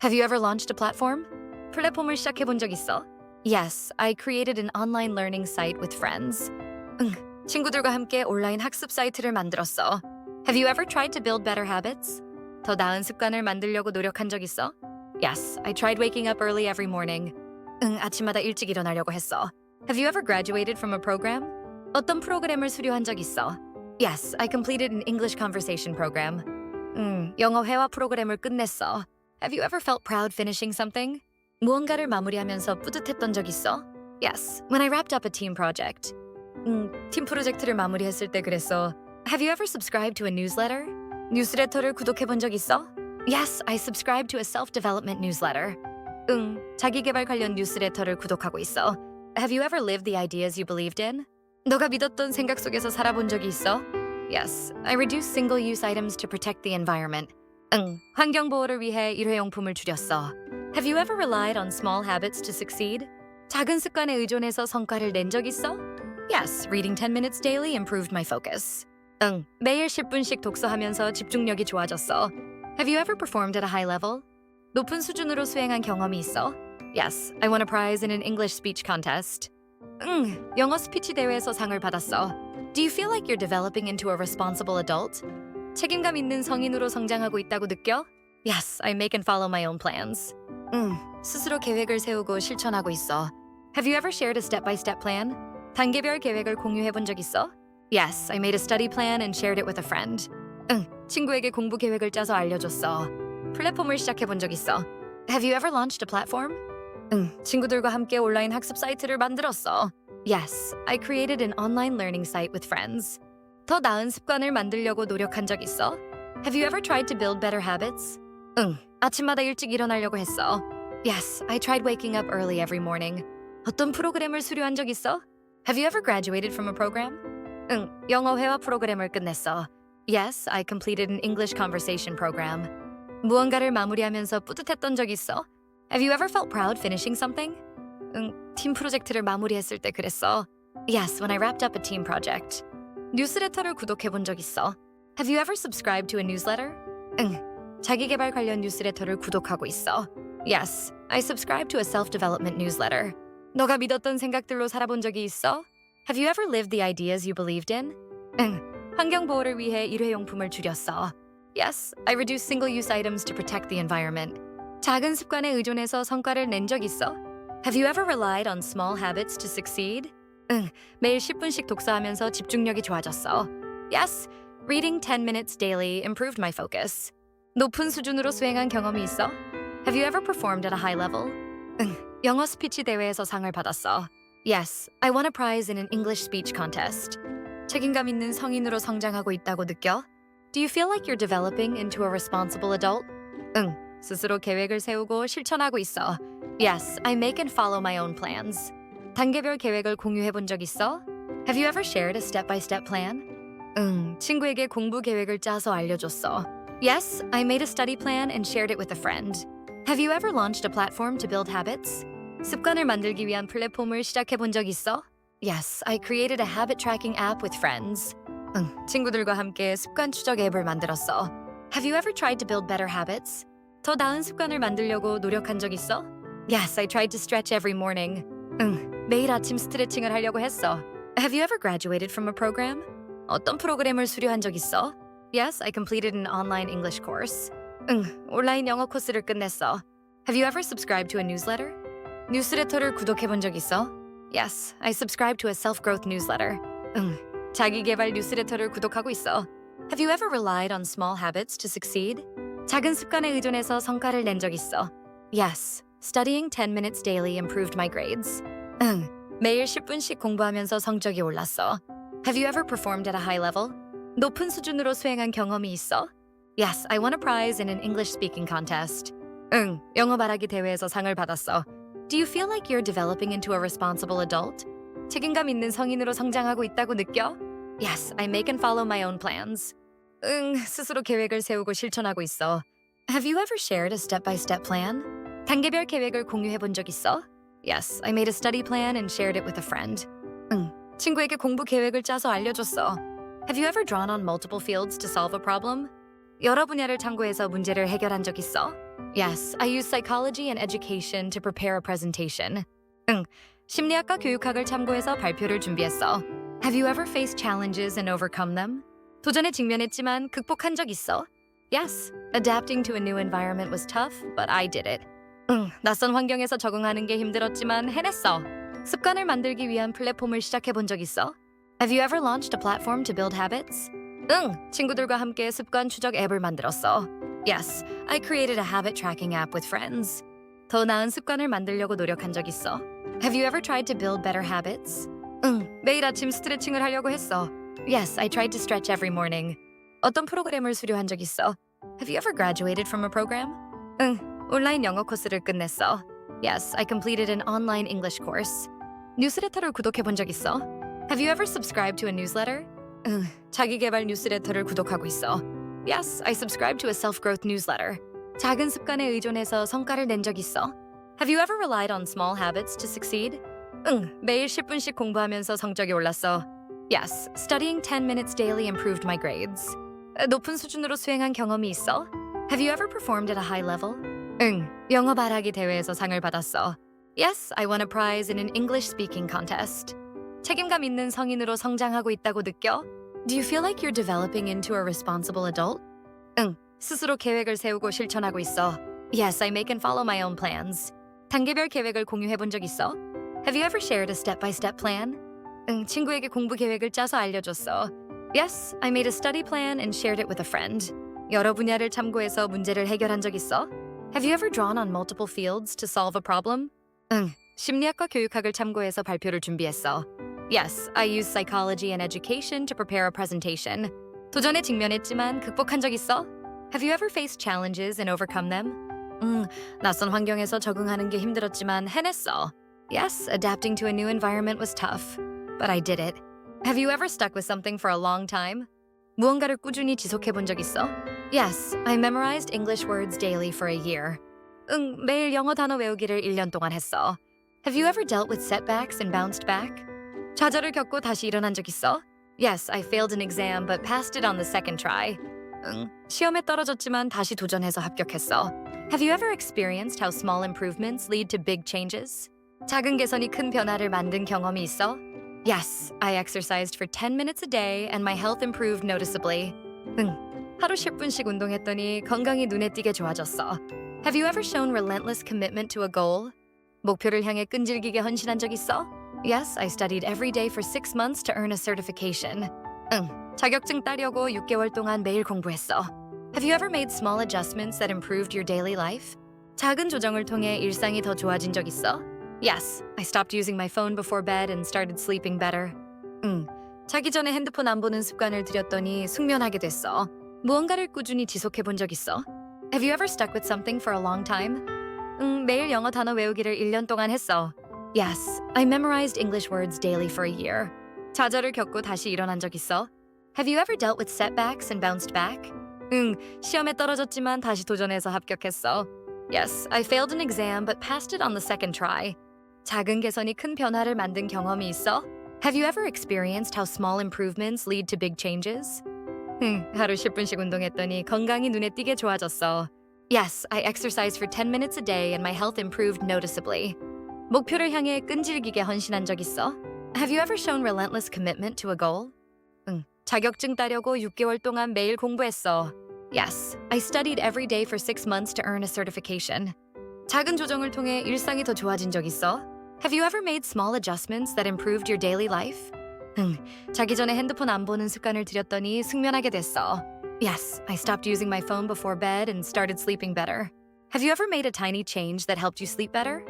Have you ever launched a platform? 플랫폼을 시작해 본 적 있어? Yes, I created an online learning site with friends. 응, 친구들과 함께 온라인 학습 사이트를 만들었어. Have you ever tried to build better habits? 더 나은 습관을 만들려고 노력한 적 있어? Yes, I tried waking up early every morning. 응, 아침마다 일찍 일어나려고 했어. Have you ever graduated from a program? 어떤 프로그램을 수료한 적 있어? Yes, I completed an English conversation program. 영어 회화 프로그램을 끝냈어. Have you ever felt proud finishing something? 무언가를 마무리하면서 뿌듯했던 적 있어? Yes, when I wrapped up a team project. 팀 프로젝트를 마무리했을 때 그랬어. Have you ever subscribed to a newsletter? 뉴스레터를 구독해 본 적 있어? Yes, I subscribed to a self-development newsletter. 자기계발 관련 뉴스레터를 구독하고 있어. Have you ever lived the ideas you believed in? 너가 믿었던 생각 속에서 살아본 적이 있어? Yes, I reduced single-use items to protect the environment. 환경 보호를 위해 일회용품을 줄였어. Have you ever relied on small habits to succeed? 작은 습관에 의존해서 성과를 낸 적 있어? Yes, reading 10 minutes daily improved my focus. 매일 10분씩 독서하면서 집중력이 좋아졌어. Have you ever performed at a high level? 높은 수준으로 수행한 경험이 있어? Yes, I won a prize in an English speech contest. 영어 스피치 대회에서 상을 받았어. Do you feel like you're developing into a responsible adult? 책임감 있는 성인으로 성장하고 있다고 느껴? Yes, I make and follow my own plans. 스스로 계획을 세우고 실천하고 있어. Have you ever shared a step-by-step plan? 단계별 계획을 공유해 본 적 있어? Yes, I made a study plan and shared it with a friend. 친구에게 공부 계획을 짜서 알려줬어. 플랫폼을 시작해 본 적 있어. Have you ever launched a platform? 친구들과 함께 온라인 학습 사이트를 만들었어. Yes, I created an online learning site with friends. 더 나은 습관을 만들려고 노력한 적 있어? Have you ever tried to build better habits? 아침마다 일찍 일어나려고 했어. Yes, I tried waking up early every morning. 어떤 프로그램을 수료한 적 있어? Have you ever graduated from a program? 영어 회화 프로그램을 끝냈어. Yes, I completed an English conversation program. 무언가를 마무리하면서 뿌듯했던 적 있어? Have you ever felt proud finishing something? 팀 프로젝트를 마무리했을 때 그랬어. Yes, when I wrapped up a team project. 뉴스레터를 구독해 본 적 있어. Have you ever subscribed to a newsletter? 자기계발 관련 뉴스레터를 구독하고 있어. Yes, I subscribe to a self-development newsletter. 너가 믿었던 생각들로 살아본 적이 있어? Have you ever lived the ideas you believed in? 환경 보호를 위해 일회용품을 줄였어. Yes, I reduced single-use items to protect the environment. 작은 습관에 의존해서 성과를 낸 적 있어? Have you ever relied on small habits to succeed? 매일 10분씩 독서하면서 집중력이 좋아졌어. Yes, reading 10 minutes daily improved my focus. 높은 수준으로 수행한 경험이 있어? Have you ever performed at a high level? 영어 스피치 대회에서 상을 받았어. Yes, I won a prize in an English speech contest. 책임감 있는 성인으로 성장하고 있다고 느껴? Do you feel like you're developing into a responsible adult? 스스로 계획을 세우고 실천하고 있어. Yes, I make and follow my own plans. 단계별 계획을 공유해 본 적 있어? Have you ever shared a step-by-step plan? 친구에게 공부 계획을 짜서 알려줬어. Yes, I made a study plan and shared it with a friend. Have you ever launched a platform to build habits? 습관을 만들기 위한 플랫폼을 시작해 본 적 있어? Yes, I created a habit tracking app with friends. 친구들과 함께 습관 추적 앱을 만들었어. Have you ever tried to build better habits? 더 나은 습관을 만들려고 노력한 적 있어? Yes, I tried to stretch every morning. 매일 아침 스트레칭을 하려고 했어. Have you ever graduated from a program? 어떤 프로그램을 수료한 적 있어? Yes, I completed an online English course. 온라인 영어 코스를 끝냈어. Have you ever subscribed to a newsletter? 뉴스레터를 구독해 본 적 있어? Yes, I subscribe to a self-growth newsletter. 자기계발 뉴스레터를 구독하고 있어. Have you ever relied on small habits to succeed? 작은 습관에 의존해서 성과를 낸 적 있어. Yes, studying 10 minutes daily improved my grades. 매일 10분씩 공부하면서 성적이 올랐어. Have you ever performed at a high level? 높은 수준으로 수행한 경험이 있어? Yes, I won a prize in an English speaking contest. 영어 말하기 대회에서 상을 받았어. Do you feel like you're developing into a responsible adult? 책임감 있는 성인으로 성장하고 있다고 느껴? Yes, I make and follow my own plans. 스스로 계획을 세우고 실천하고 있어. Have you ever shared a step-by-step plan? 단계별 계획을 공유해 본 적 있어? Yes, I made a study plan and shared it with a friend. 친구에게 공부 계획을 짜서 알려줬어. Have you ever drawn on multiple fields to solve a problem? 여러 분야를 참고해서 문제를 해결한 적 있어? Yes, I use psychology and education to prepare a presentation. 응, 심리학과 교육학을 참고해서 발표를 준비했어. Have you ever faced challenges and overcome them? 도전에 직면했지만 극복한 적 있어? Yes, adapting to a new environment was tough, but I did it. 낯선 환경에서 적응하는 게 힘들었지만 해냈어. 습관을 만들기 위한 플랫폼을 시작해 본 적 있어? Have you ever launched a platform to build habits? 친구들과 함께 습관 추적 앱을 만들었어. Yes, I created a habit tracking app with friends. 더 나은 습관을 만들려고 노력한 적 있어? Have you ever tried to build better habits? 매일 아침 스트레칭을 하려고 했어. Yes, I tried to stretch every morning. 어떤 프로그램을 수료한 적 있어? Have you ever graduated from a program? 온라인 영어 코스를 끝냈어. Yes, I completed an online English course. 뉴스레터를 구독해 본 적 있어? Have you ever subscribed to a newsletter? 자기 개발 뉴스레터를 구독하고 있어. Yes, I subscribe to a self-growth newsletter. 작은 습관에 의존해서 성과를 낸 적 있어? Have you ever relied on small habits to succeed? 매일 10분씩 공부하면서 성적이 올랐어. Yes, studying 10 minutes daily improved my grades. 높은 수준으로 수행한 경험이 있어? Have you ever performed at a high level? 영어 말하기 대회에서 상을 받았어. Yes, I won a prize in an English speaking contest. 책임감 있는 성인으로 성장하고 있다고 느껴? Do you feel like you're developing into a responsible adult? 스스로 계획을 세우고 실천하고 있어. Yes, I make and follow my own plans. 단계별 계획을 공유해 본 적 있어? Have you ever shared a step-by-step plan? 친구에게 공부 계획을 짜서 알려줬어. Yes, I made a study plan and shared it with a friend. 여러 분야를 참고해서 문제를 해결한 적 있어? Have you ever drawn on multiple fields to solve a problem? 심리학과 교육학을 참고해서 발표를 준비했어. Yes, I use psychology and education to prepare a presentation. 도전에 직면했지만 극복한 적 있어? Have you ever faced challenges and overcome them? 낯선 환경에서 적응하는 게 힘들었지만 해냈어. Yes, adapting to a new environment was tough, but I did it. Have you ever stuck with something for a long time? 무언가를 꾸준히 지속해 본 적 있어? Yes, I memorized English words daily for a year. 매일 영어 단어 외우기를 1년 동안 했어. Have you ever dealt with setbacks and bounced back? 좌절을 겪고 다시 일어난 적 있어? Yes, I failed an exam but passed it on the second try. 시험에 떨어졌지만 다시 도전해서 합격했어. Have you ever experienced how small improvements lead to big changes? 작은 개선이 큰 변화를 만든 경험이 있어? Yes, I exercised for 10 minutes a day and my health improved noticeably. 하루 10분씩 운동했더니 건강이 눈에 띄게 좋아졌어. Have you ever shown relentless commitment to a goal? 목표를 향해 끈질기게 헌신한 적 있어? Yes, I studied every day for 6 months to earn a certification. 자격증 따려고 6개월 동안 매일 공부했어. Have you ever made small adjustments that improved your daily life? 작은 조정을 통해 일상이 더 좋아진 적 있어? Yes, I stopped using my phone before bed and started sleeping better. 자기 전에 핸드폰 안 보는 습관을 들였더니 숙면하게 됐어. 무언가를 꾸준히 지속해 본 적 있어? Have you ever stuck with something for a long time? 매일 영어 단어 외우기를 1년 동안 했어. Yes, I memorized English words daily for a year. 좌절을 겪고 다시 일어난 적 있어? Have you ever dealt with setbacks and bounced back? 시험에 떨어졌지만 다시 도전해서 합격했어. Yes, I failed an exam but passed it on the second try. 작은 개선이 큰 변화를 만든 경험이 있어? Have you ever experienced how small improvements lead to big changes? 하루 10분씩 운동했더니 건강이 눈에 띄게 좋아졌어. Yes, I exercised for 10 minutes a day and my health improved noticeably. 목표를 향해 끈질기게 헌신한 적 있어? Have you ever shown relentless commitment to a goal? 자격증 따려고 6개월 동안 매일 공부했어. Yes, I studied every day for 6 months to earn a certification. 작은 조정을 통해 일상이 더 좋아진 적 있어? Have you ever made small adjustments that improved your daily life? 자기 전에 핸드폰 안 보는 습관을 들였더니 숙면하게 됐어. Yes, I stopped using my phone before bed and started sleeping better. Have you ever made a tiny change that helped you sleep better?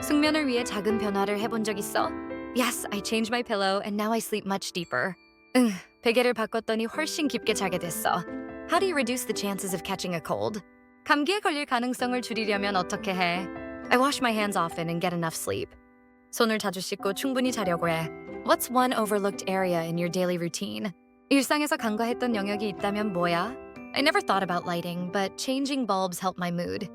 숙면을 위해 작은 변화를 해본 적 있어? Yes, I changed my pillow and now I sleep much deeper. 베개를 바꿨더니 훨씬 깊게 자게 됐어. How do you reduce the chances of catching a cold? 감기에 걸릴 가능성을 줄이려면 어떻게 해? I wash my hands often and get enough sleep. 손을 자주 씻고 충분히 자려고 해. What's one overlooked area in your daily routine? 일상에서 간과했던 영역이 있다면 뭐야? I never thought about lighting, but changing bulbs helped my mood.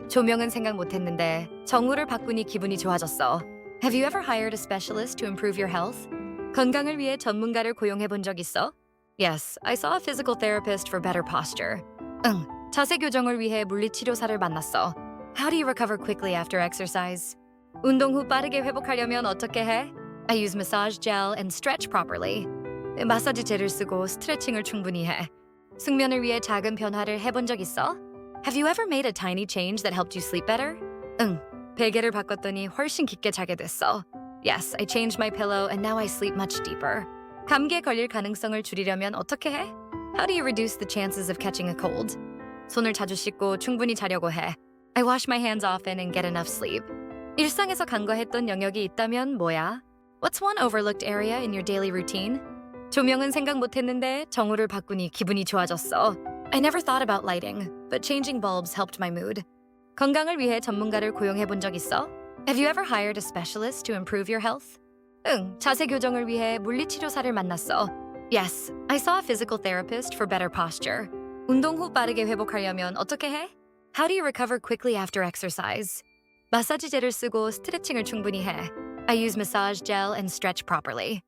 조명은 생각 못했는데 정우를 바꾸니 기분이 좋아졌어. Have you ever hired a specialist to improve your health? 건강을 위해 전문가를 고용해 본 적 있어? Yes, I saw a physical therapist for better posture. 자세 교정을 위해 물리치료사를 만났어. How do you recover quickly after exercise? 운동 후 빠르게 회복하려면 어떻게 해? I use massage gel and stretch properly. 마사지 젤을 쓰고 스트레칭을 충분히 해. 숙면을 위해 작은 변화를 해본 적 있어? Have you ever made a tiny change that helped you sleep better? 응, 베개를 바꿨더니 훨씬 깊게 자게 됐어. Yes, I changed my pillow and now I sleep much deeper. 감기에 걸릴 가능성을 줄이려면 어떻게 해? How do you reduce the chances of catching a cold? 손을 자주 씻고 충분히 자려고 해. I wash my hands often and get enough sleep. 일상에서 간과했던 영역이 있다면 뭐야? What's one overlooked area in your daily routine? 조명은 생각 못했는데 정호를 바꾸니 기분이 좋아졌어. I never thought about lighting, but changing bulbs helped my mood. 건강을 위해 전문가를 고용해 본 적 있어? Have you ever hired a specialist to improve your health? 응, 자세 교정을 위해 물리치료사를 만났어. Yes, I saw a physical therapist for better posture. 운동 후 빠르게 회복하려면 어떻게 해? How do you recover quickly after exercise? 마사지 젤을 쓰고 스트레칭을 충분히 해. I use massage gel and stretch properly.